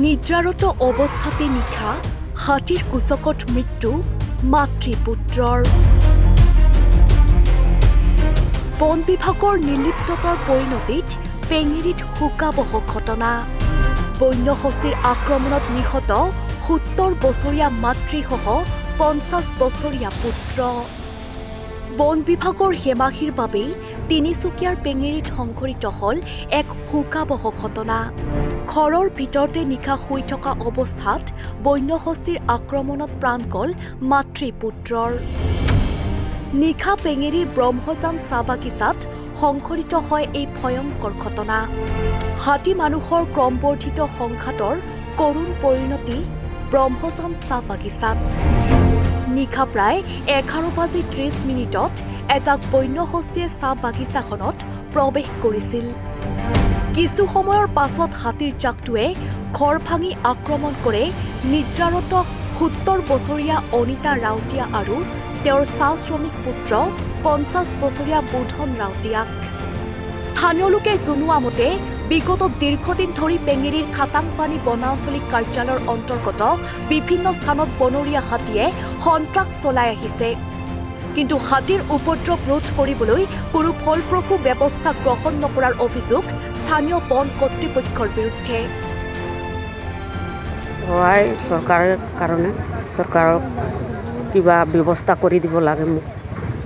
নিদ্ৰাৰত অৱস্থাতে নিশা হাতীৰ কুচকত মৃত্যু মাতৃপুত্ৰৰ। বন বিভাগৰ নিৰ্লিপ্ততাৰ পৰিণতিত পেঙেৰিত শোকাবহ ঘটনা। বন্যহস্তীৰ আক্ৰমণত নিহত ৭০ বছৰীয়া মাতৃসহ ৫০ বছৰীয়া পুত্ৰ। বন বিভাগৰ হেমাহিৰ বাবেই তিনিচুকীয়াৰ পেঙেৰিত সংঘটিত হ'ল এক শোকাবহ ঘটনা। ঘৰৰ ভিতৰতে নিশা শুই থকা অৱস্থাত বন্যহস্তীৰ আক্ৰমণত প্ৰাণ গ'ল মাতৃপুত্ৰৰ। নিশা পেঙেৰিৰ ব্ৰহ্মজান চাহ বাগিচাত সংঘটিত হয় এই ভয়ংকৰ ঘটনা। হাতী মানুহৰ ক্ৰমবৰ্ধিত সংঘাতৰ কৰুণ পৰিণতি ব্ৰহ্মজান চাহ বাগিচাত। নিশা প্ৰায় 11:30 এজাক বন্যহস্তীয়ে চাহ বাগিচাখনত প্ৰৱেশ কৰিছিল। কিছু সময়ৰ পাছত হাতীৰ জাকটোৱে ঘৰ ভাঙি আক্ৰমণ কৰে নিদ্ৰাৰত ৭০ বছৰীয়া অনিতা ৰাউতীয়া আৰু তেওঁৰ চাহ শ্ৰমিক পুত্ৰ ৫০ বছৰীয়া বোধন ৰাউতীয়াক। স্থানীয় লোকে জনোৱা মতে বিগত দীৰ্ঘদিন ধৰি পেঙেৰিৰ খাটাংপানী বনাঞ্চলিক কাৰ্যালয়ৰ অন্তৰ্গত বিভিন্ন স্থানত বনৰীয়া হাতীয়ে সন্ত্ৰাস চলাই আহিছে। কিন্তু হাতীৰ উপদ্ৰৱ ৰোধ কৰিবলৈ কোনো ফলপ্ৰসূ ব্যৱস্থা গ্ৰহণ নকৰাৰ অভিযোগ স্থানীয় বন কৰ্তৃপক্ষৰ বিৰুদ্ধে। সহায় চৰকাৰৰ কাৰণে চৰকাৰক কিবা ব্যৱস্থা কৰি দিব লাগে।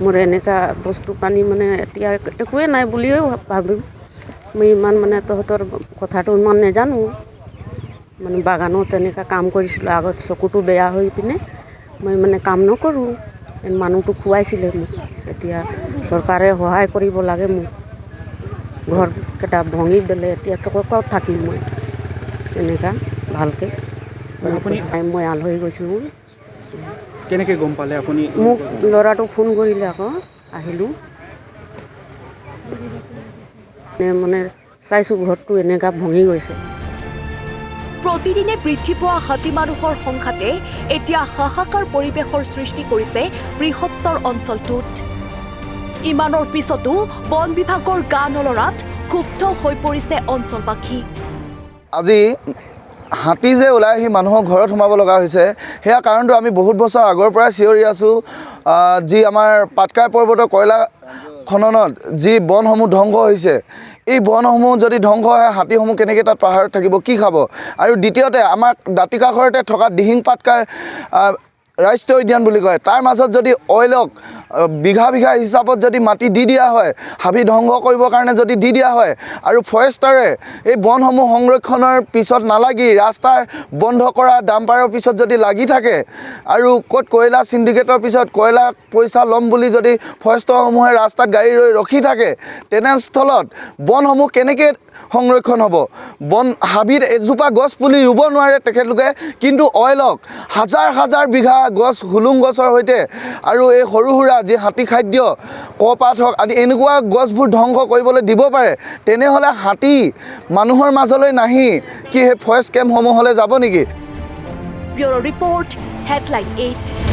মোৰ এনেকুৱা বস্তু পানী মানে এতিয়া একোৱেই নাই বুলিও ভাবিম। মই ইমান মানে তহঁতৰ কথাটো ইমান নাজানো। মানে বাগানত এনেকুৱা কাম কৰিছিলোঁ আগত, চকুটো বেয়া হৈ পিনে মই মানে কাম নকৰোঁ। মানুহটো খুৱাইছিলে মোক। এতিয়া চৰকাৰে সহায় কৰিব লাগে মোক। ঘৰকেইটা ভাঙি দিলে, এতিয়া ক'ত থাকিম মই এনেকুৱা ভালকৈ। মই আলহী গৈছিলোঁ। কেনেকৈ গম পালে আপুনি? মোক ল'ৰাটো ফোন কৰিলে আকৌ আহিলোঁ। মানে চাইছোঁ ঘৰটো এনেকুৱা ভাঙি গৈছে। প্ৰতিদিনে বৃদ্ধি পোৱা হাতী মানুহৰ সংঘাতে এতিয়া হাহাকাৰ পৰিৱেশৰ সৃষ্টি কৰিছে বৃহত্তৰ অঞ্চলটোত। ইমানৰ পিছতো বন বিভাগৰ গা নলৰাত ক্ষুব্ধ হৈ পৰিছে অঞ্চলবাসী। আজি হাতী যে ওলাই আহি মানুহৰ ঘৰত সোমাব লগা হৈছে, সেয়া কাৰণটো আমি বহুত বছৰ আগৰ পৰাই চিঞৰি আছোঁ। যি আমাৰ পাটকাই পৰ্বতৰ কয়লা খননত যি বনসমূহ ধ্বংস হৈছে, এই বনসমূহ যদি ধ্বংস হয় হাতীসমূহ কেনেকৈ তাত পাহাৰত থাকিব, কি খাব? আৰু দ্বিতীয়তে আমাৰ দাঁতিকাষৰতে থকা দিহিং পাটকাই ৰাষ্ট্ৰীয় উদ্যান বুলি কয়, তাৰ মাজত যদি অইলক বিঘা বিঘা হিচাপত যদি মাটি দি দিয়া হয়, হাবি ধ্বংস কৰিবৰ কাৰণে যদি দি দিয়া হয়, আৰু ফৰেষ্টাৰে এই বনসমূহ সংৰক্ষণৰ পিছত নালাগি ৰাস্তাৰ বন্ধ কৰা ডাম্পাৰৰ পিছত যদি লাগি থাকে, আৰু ক'ত কয়লা চিণ্ডিকেটৰ পিছত কয়লা পইচা ল'ম বুলি যদি ফৰেষ্টৰসমূহে ৰাস্তাত গাড়ী ৰখি থাকে, তেনেস্থলত বনসমূহ কেনেকৈ সংৰক্ষণ হ'ব? বন হাবিত এজোপা গছ পুলি ৰুব নোৱাৰে তেখেতলোকে, কিন্তু অইলক হাজাৰ হাজাৰ বিঘা গছ হুলুং গছৰ সৈতে আৰু এই সৰু সুৰা যি হাতী খাদ্য কপাত হওক আদি এনেকুৱা গছবোৰ ধ্বংস কৰিবলৈ দিব পাৰে। তেনেহ'লে হাতী মানুহৰ মাজলৈ নাহি কি সেই ফৰেষ্ট কেম্পসমূহলৈ যাব নেকি? Bureau' report, headline 8।